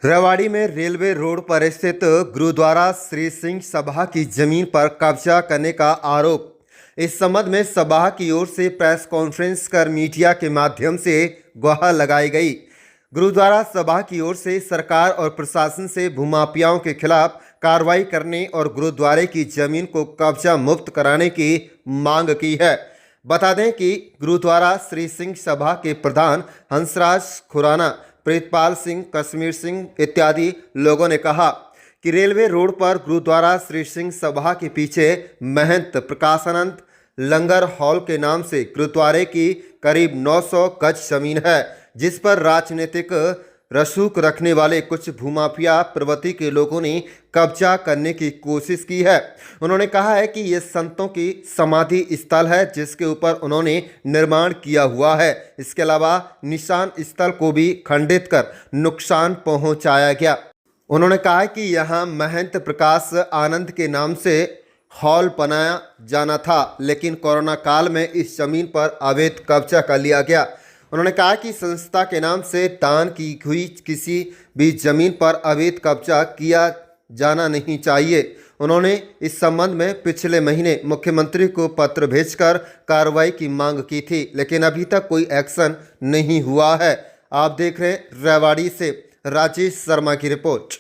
रेवाड़ी में railway road पर स्थित गुरुद्वारा श्री सिंह सभा की जमीन पर कब्जा करने का आरोप। इस संबंध में सभा की ओर से प्रेस कॉन्फ्रेंस कर मीडिया के माध्यम से गुहार लगाई गई। गुरुद्वारा सभा की ओर से सरकार और प्रशासन से भूमाफियाओं के खिलाफ कार्रवाई करने और गुरुद्वारे की जमीन को कब्जा मुक्त कराने की मांग की है। बता दें कि गुरुद्वारा श्री सिंह सभा के प्रधान हंसराज खुराना, प्रीतपाल सिंह, कश्मीर सिंह इत्यादि लोगों ने कहा कि रेलवे रोड पर गुरुद्वारा श्री सिंह सभा के पीछे महंत प्रकाशानंद लंगर हॉल के नाम से गुरुद्वारे की करीब 900 गज जमीन है, जिस पर राजनीतिक रसूख रखने वाले कुछ भूमाफिया प्रवृत्ति के लोगों ने कब्जा करने की कोशिश की है। उन्होंने कहा है कि ये संतों की समाधि स्थल है, जिसके ऊपर उन्होंने निर्माण किया हुआ है। इसके अलावा निशान स्थल को भी खंडित कर नुकसान पहुंचाया गया। उन्होंने कहा कि यहाँ महंत प्रकाश आनंद के नाम से हॉल बनाया जाना था, लेकिन कोरोना काल में इस जमीन पर अवैध कब्जा कर लिया गया। उन्होंने कहा कि संस्था के नाम से दान की हुई किसी भी जमीन पर अवैध कब्जा किया जाना नहीं चाहिए। उन्होंने इस संबंध में पिछले महीने मुख्यमंत्री को पत्र भेजकर कार्रवाई की मांग की थी, लेकिन अभी तक कोई एक्शन नहीं हुआ है। आप देख रहे हैं रेवाड़ी से राजेश शर्मा की रिपोर्ट।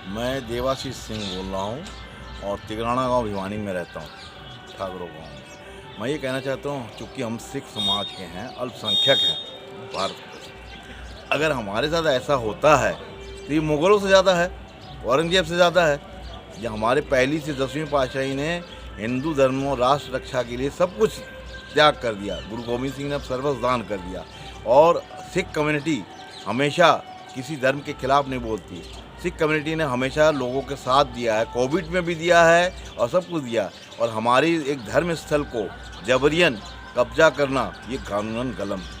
मैं देवाशीष सिंह बोल रहा हूँ और तिगराना गांव भिवानी में रहता हूँ, ठाकुरों गांव में। मैं ये कहना चाहता हूँ, चूँकि हम सिख समाज के हैं, अल्पसंख्यक हैं भारत में, अगर हमारे साथ ऐसा होता है तो ये मुग़लों से ज़्यादा है, औरंगजेब से ज़्यादा है। ये हमारे पहली से 10वीं पातशाही ने हिंदू धर्म और राष्ट्र रक्षा के लिए सब कुछ त्याग कर दिया। गुरु गोविंद सिंह ने सर्वस्व दान कर दिया और सिख कम्युनिटी हमेशा किसी धर्म के खिलाफ नहीं बोलती। सिख कम्युनिटी ने हमेशा लोगों के साथ दिया है, कोविड में भी दिया है और सब कुछ दिया। और हमारी एक धर्म स्थल को जबरियन कब्जा करना ये कानूनन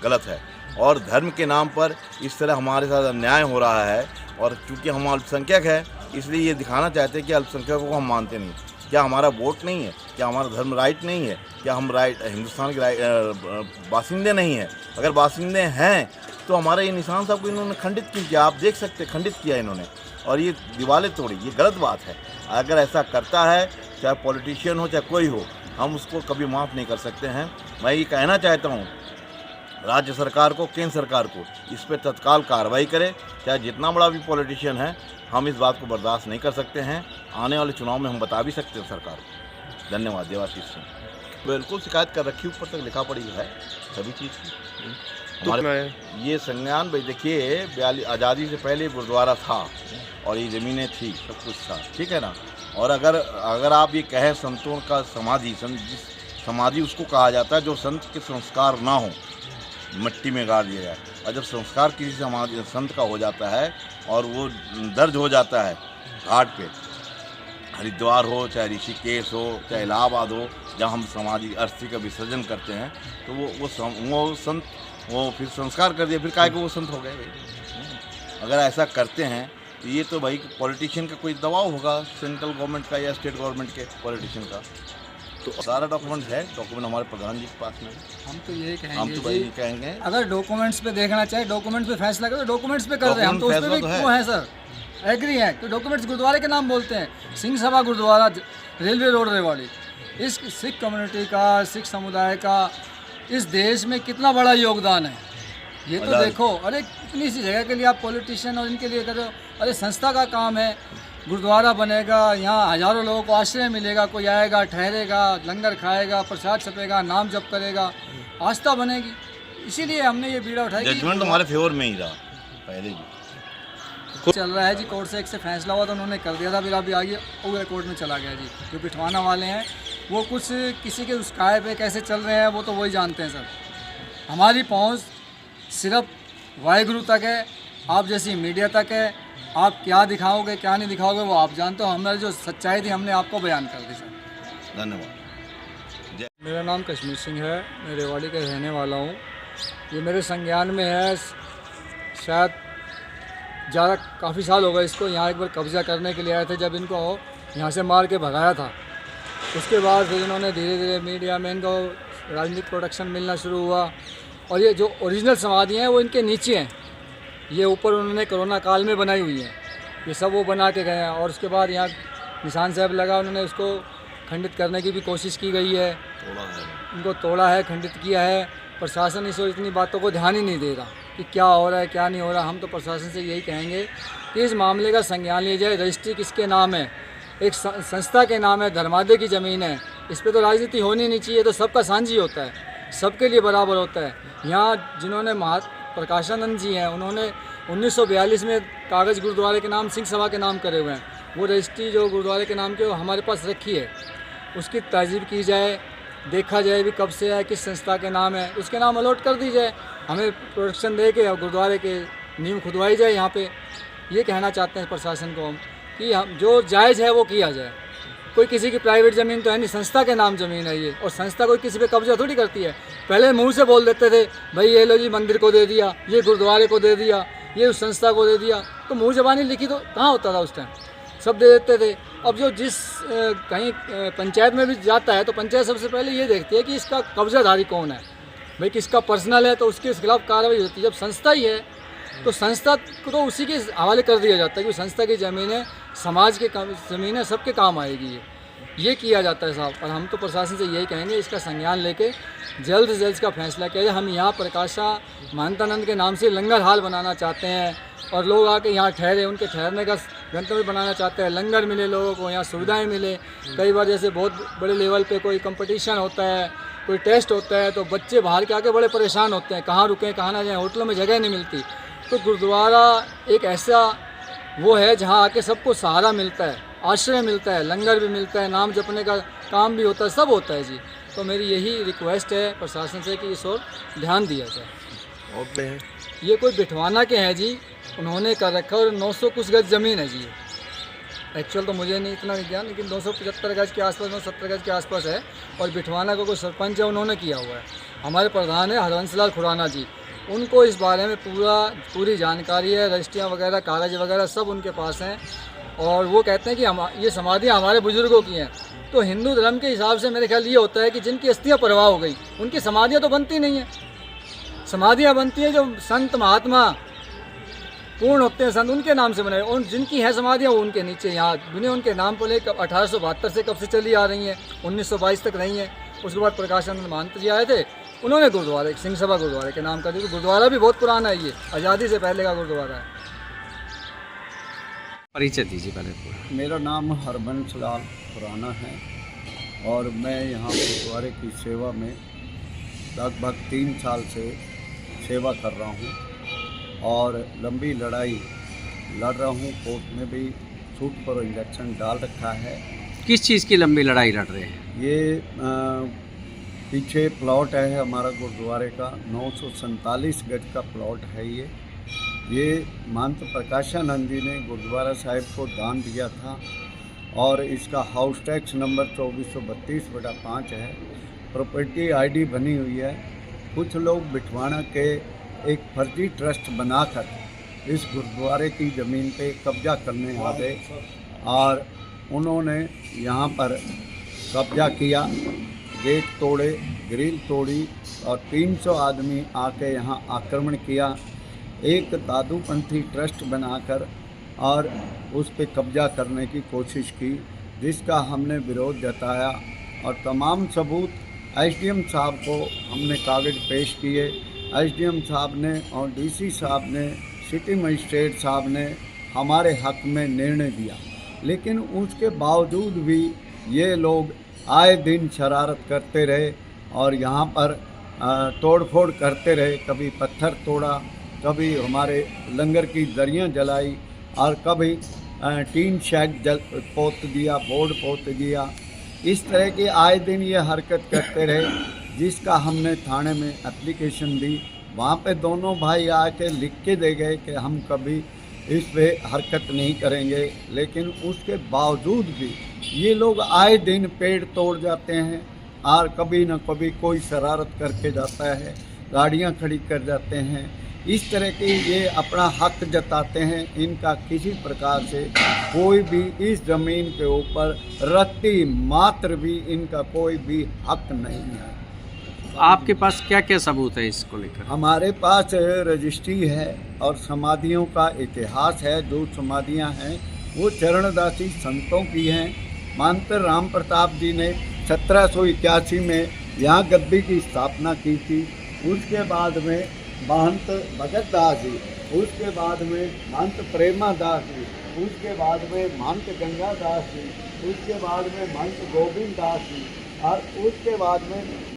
गलत है और धर्म के नाम पर इस तरह हमारे साथ अन्याय हो रहा है। और चूँकि हम अल्पसंख्यक हैं, इसलिए ये दिखाना चाहते हैं कि अल्पसंख्यकों को हम मानते नहीं। क्या हमारा वोट नहीं है? क्या हमारा धर्म राइट नहीं है? क्या हम हिंदुस्तान के बासिंदे नहीं हैं? अगर बासिंदे हैं तो हमारा ये निशान साहब को इन्होंने खंडित क्यों किया? आप देख सकते, खंडित किया इन्होंने और ये दीवारें तोड़ी। ये गलत बात है। अगर ऐसा करता है, चाहे पॉलिटिशियन हो चाहे कोई हो, हम उसको कभी माफ़ नहीं कर सकते हैं। मैं ये कहना चाहता हूँ राज्य सरकार को, केंद्र सरकार को, इस पर तत्काल कार्रवाई करे। चाहे जितना बड़ा भी पॉलिटिशियन है, हम इस बात को बर्दाश्त नहीं कर सकते हैं। आने वाले चुनाव में हम बता भी सकते हैं सरकार को। धन्यवाद। देवाशीष सिंह। बिल्कुल शिकायत कर रखी, ऊपर तक लिखा पड़ी है सभी चीज़ की। हमारे ये संज्ञान भाई देखिए, आज़ादी से पहले गुरुद्वारा था और ये ज़मीनें थी, सब कुछ था, ठीक है ना। और अगर आप ये कहें संतों का समाधि उसको कहा जाता है जो संत के संस्कार ना हो, मिट्टी में गाड़ दिया जाए। और जब संस्कार किसी संत का हो जाता है और वो दर्ज हो जाता है घाट पे, हरिद्वार हो चाहे ऋषिकेश हो चाहे इलाहाबाद हो, जहाँ हम समाधि अस्थि का विसर्जन करते हैं, तो वो संत वो फिर संस्कार कर दिया, फिर काहे को वो संत हो गए भाई। अगर ऐसा करते हैं तो ये तो भाई पॉलिटिशियन का कोई दबाव होगा, सेंट्रल गवर्नमेंट का या स्टेट गवर्नमेंट के पॉलिटिशियन का। तो सारा डॉक्यूमेंट है, डॉक्यूमेंट हमारे प्रधान जी के पास में। हम तो यही कहेंगे, हम तो भाई कहेंगे अगर डॉक्यूमेंट्स पे देखना चाहे, डॉक्यूमेंट्स पे फैसला करो, डॉक्यूमेंट्स पे कर रहे हैं हम, तो उस पर भी क्यों है सर? एग्री है तो डॉक्यूमेंट्स गुरुद्वारे के नाम बोलते हैं। Singh Sabha gurdwara, railway road, Rewari. इस सिख कम्युनिटी का, सिख समुदाय का इस देश में कितना बड़ा योगदान है, ये तो देखो। अरे इतनी सी जगह के लिए आप पॉलिटिशियन और इनके लिए कर रहे हो। अरे संस्था का काम है, गुरुद्वारा बनेगा, यहाँ हज़ारों लोगों को आश्रय मिलेगा, कोई आएगा, ठहरेगा, लंगर खाएगा, प्रसाद छपेगा, नाम जप करेगा, आस्था बनेगी। इसीलिए हमने ये बीड़ा उठाया। जजमेंट हमारे फेवर में ही रहा पहले जी। चल रहा है जी, कोर्ट से एक से फैसला हुआ तो उन्होंने कर दिया था, फिर अभी आगे ओवर कोर्ट में चला गया जी। जो बिठवाना वाले हैं वो कुछ किसी के उस काय पे कैसे चल रहे हैं वो तो वही जानते हैं सर। हमारी पहुंच सिर्फ वाहिगुरु तक है, आप जैसी मीडिया तक है। आप क्या दिखाओगे क्या नहीं दिखाओगे वो आप जानते हो। हमारी जो सच्चाई थी हमने आपको बयान कर दी सर। धन्यवाद। मेरा नाम कश्मीर सिंह है, मैं रेवाड़ी का रहने वाला हूँ। ये मेरे संज्ञान में है, शायद ज़्यादा काफ़ी साल हो गए इसको। यहाँ एक बार कब्ज़ा करने के लिए आए थे, जब इनको यहाँ से मार के भगाया था। उसके बाद फिर इन्होंने धीरे धीरे मीडिया में इनको राजनीतिक प्रोटेक्शन मिलना शुरू हुआ और ये जो ओरिजिनल समाधि हैं वो इनके नीचे हैं। ये ऊपर उन्होंने कोरोना काल में बनाई हुई है, ये सब वो बना के गए हैं। और उसके बाद यहाँ निशान साहब लगा, उन्होंने उसको खंडित करने की भी कोशिश की गई है, उनको तोड़ा है, खंडित किया है। प्रशासन इस और इतनी बातों को ध्यान ही नहीं दे रहा कि क्या हो रहा है क्या नहीं हो रहा। हम तो प्रशासन से यही कहेंगे कि इस मामले का संज्ञान लिया जाए। रजिस्ट्री किसके नाम है? एक संस्था के नाम है, धर्मादय की ज़मीन है, इस पर तो राजनीति होनी नहीं चाहिए। तो सबका साझी होता है, सबके लिए बराबर होता है। यहाँ जिन्होंने प्रकाशानंद जी हैं, उन्होंने 1942 में कागज़ गुरुद्वारे के नाम सिंह सभा के नाम करे हुए हैं। वो रजिस्ट्री जो गुरुद्वारे के नाम के वो हमारे पास रखी है, उसकी तहजीब की जाए, देखा जाए भी कब से है, किस संस्था के नाम है, उसके नाम अलॉट कर दी जाए, हमें प्रोटेक्शन दे के और गुरुद्वारे के नींव खुदवाई जाए। यहाँ पे ये कहना चाहते हैं प्रशासन को हम कि हम जो जायज़ है वो किया जाए। कोई किसी की प्राइवेट ज़मीन तो है नहीं, संस्था के नाम ज़मीन है ये, और संस्था कोई किसी पे कब्जा थोड़ी करती है। पहले मुंह से बोल देते थे भाई ये लो जी मंदिर को दे दिया, ये गुरुद्वारे को दे दिया, ये उस संस्था को दे दिया, तो मुँह ज़बानी लिखी तो कहाँ होता था उस टाइम, सब दे देते थे। अब जो जिस कहीं पंचायत में भी जाता है तो पंचायत सबसे पहले ये देखती है कि इसका कब्जाधारी कौन है, भाई किसका पर्सनल है, तो उसके खिलाफ कार्रवाई होती है। जब संस्था ही है तो संस्था को तो उसी के हवाले कर दिया जाता है कि संस्था की ज़मीन है, समाज के ज़मीन है, सबके काम आएगी। ये किया जाता है साहब। और हम तो प्रशासन से यही कहेंगे इसका संज्ञान लेके जल्द से जल्द इसका फैसला किया जाए। हम यहाँ प्रकाशा महंतानंद के नाम से लंगर हाल बनाना चाहते हैं और लोग आके यहाँ ठहरे, उनके ठहरने का गंतव्य बनाना चाहते हैं, लंगर मिले लोगों को, यहाँ सुविधाएं मिले। कई बार जैसे बहुत बड़े लेवल पे कोई कंपटीशन होता है, कोई टेस्ट होता है, तो बच्चे बाहर के आके बड़े परेशान होते हैं, कहाँ रुकें कहाँ ना जाएँ, होटलों में जगह नहीं मिलती। तो गुरुद्वारा एक ऐसा वो है जहाँ आके सबको सहारा मिलता है, आश्रय मिलता है, लंगर भी मिलता है, नाम जपने का काम भी होता है, सब होता है जी। तो मेरी यही रिक्वेस्ट है प्रशासन से कि इस ओर ध्यान दिया जाए। और ये कोई बिठवाना के हैं जी, उन्होंने कर रखा और 900 कुछ गज ज़मीन है जी। एक्चुअल तो मुझे नहीं इतना नहीं ज्ञान, लेकिन 275 गज के आसपास, 270 गज के आसपास है। और बिठवाना को कोई सरपंच है, उन्होंने किया हुआ है। हमारे प्रधान है हरवंशलाल खुराना जी, उनको इस बारे में पूरी जानकारी है, रजिस्ट्रियाँ वगैरह, कागज़ वगैरह सब उनके पास हैं। और वो कहते हैं कि ये समाधियाँ हमारे बुजुर्गों की हैं। तो हिंदू धर्म के हिसाब से मेरे ख्याल ये होता है कि जिनकी अस्थियाँ परवाह हो गई उनकी समाधियाँ तो बनती नहीं हैं। समाधियाँ बनती हैं जो संत महात्मा पूर्ण होते हैं, संत उनके नाम से बनाए, और जिनकी है समाधियाँ वो उनके नीचे यहाँ बिने उनके नाम पर ले 1872 से कब से चली आ रही हैं, 1922 तक रही हैं। उसके बाद प्रकाशानंद महंत जी आए थे, उन्होंने गुरुद्वारे सिंह सभा गुरुद्वारे के नाम कर दिया। तो गुरुद्वारा भी बहुत पुराना है, ये आज़ादी से पहले का गुरुद्वारा है। परिचय दीजिए पहले पूरा। मेरा नाम हरबंस लाल खुराना है और मैं यहाँ गुरुद्वारे की सेवा में लगभग 3 साल से सेवा कर रहा हूँ और लंबी लड़ाई लड़ रहा हूँ। कोर्ट में भी सूट पर इंजेक्शन डाल रखा है। किस चीज़ की लंबी लड़ाई लड़ रहे हैं? ये पीछे प्लॉट है हमारा गुरुद्वारे का, 947 गज का प्लॉट है। ये महंत प्रकाशानंद जी ने गुरुद्वारा साहिब को दान दिया था और इसका हाउस टैक्स नंबर 2432/5 है। प्रॉपर्टी आईडी बनी हुई है। कुछ लोग बिठवाना के एक फर्जी ट्रस्ट बनाकर इस गुरुद्वारे की ज़मीन पे कब्जा करने आ गए और उन्होंने यहाँ पर कब्जा किया, गेट तोड़े, ग्रिल तोड़ी और 300 आदमी आके यहाँ आक्रमण किया। एक दादूपंथी ट्रस्ट बनाकर और उस पर कब्जा करने की कोशिश की, जिसका हमने विरोध जताया और तमाम सबूत एसडीएम साहब को हमने कागज़ पेश किए। एसडीएम साहब ने और डीसी साहब ने, सिटी मजिस्ट्रेट साहब ने हमारे हक में निर्णय दिया, लेकिन उसके बावजूद भी ये लोग आए दिन शरारत करते रहे और यहाँ पर तोड़फोड़ करते रहे। कभी पत्थर तोड़ा, कभी हमारे लंगर की दरियाँ जलाई और कभी टीन शेड पोत दिया, बोर्ड पोत दिया। इस तरह की आए दिन ये हरकत करते रहे, जिसका हमने थाने में एप्लीकेशन दी। वहाँ पे दोनों भाई आके लिख के दे गए कि हम कभी इस पे हरकत नहीं करेंगे, लेकिन उसके बावजूद भी ये लोग आए दिन पेड़ तोड़ जाते हैं और कभी न कभी कोई शरारत करके जाता है, गाड़ियाँ खड़ी कर जाते हैं। इस तरह के ये अपना हक जताते हैं। इनका किसी प्रकार से कोई भी इस ज़मीन के ऊपर रत्ती मात्र भी इनका कोई भी हक नहीं है। आपके पास क्या क्या सबूत है इसको लेकर? हमारे पास रजिस्ट्री है और समाधियों का इतिहास है। जो समाधियां हैं वो चरणदासी संतों की हैं। महंत राम प्रताप जी ने 1781 में यहाँ गद्दी की स्थापना की थी। उसके बाद में महंत भगत दास जी, उसके बाद में महंत प्रेमा दास जी, उसके बाद में महंत गंगा दास जी, उसके बाद में महंत गोविंद दास जी और उसके बाद में